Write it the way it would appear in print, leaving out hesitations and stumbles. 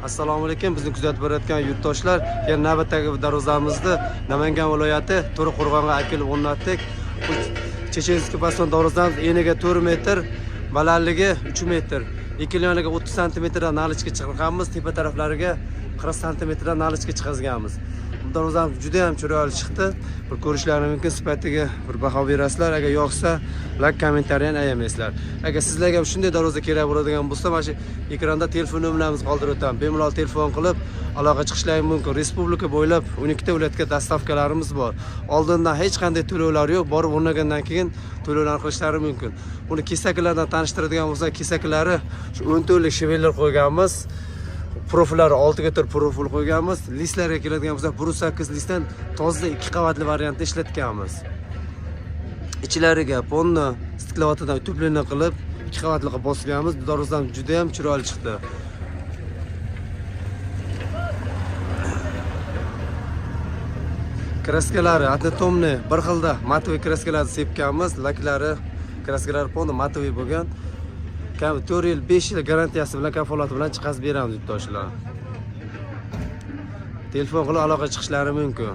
Assalomu alaykum, bizni kuzatib borayotgan yurtdoshlar. Yana navbatdagi darvozamizni Namangan viloyati To'raqo'rg'onga akilib o'rnatdik. Bu Chechenskiy baston darvozamiz eniga 4 metr, balandligi 3 metr. Ekiloniga 30 sm dan nalichga chiqarganmiz, tepa taraflariga 40 sm dan nalichga chiqazganmiz. Bu darvozamiz juda ham chiroyli chiqdi. Bir ko'rishlaringiz mumkin, sifatiga bir baho berasizlar. Agar yoqsa, like, kommentariyani ayamaysizlar. Agar sizlarga shunday darvoza kerak bo'ladigan bo'lsa, mana shu ekranda telefon nomerlarimizni qoldirib o'taman. Bemalol telefon qilib aloqa chiqishlaringiz mumkin. Respublika bo'ylab 12 viloyatga dastavkalarimiz bor. Oldindan hech qanday to'lovlar yo'q. Borib o'rnagandan keyin to'lovlar qilishlari mumkin. Uni kesaklardan tanishtiradigan bo'lsak, kesaklari shu 10 to'rtlik Chevrolet qo'yganmiz. Profillari 6 ga 4 profil qo'yganmiz. Listlarga keladigan bo'lsak, 1.8 listdan toza 2 qavatli variantda ishlatganmiz. Ichlariga ponni stiklavotidan tuplini qilib 2 qavatli qilib bosganmiz. Bu darvozam juda ham chiroyli chiqdi. Kraskalari atomni bir xilda matoviy kraskalarni sepganmiz. Laklari kraskalar ponni matoviy bo'lgan. 4 yil 5 yil garantiyasi bilan kafolati bilan chiqazib beramiz yurtdoshlar. Telefon qilib aloqa chiqishlari mumkin.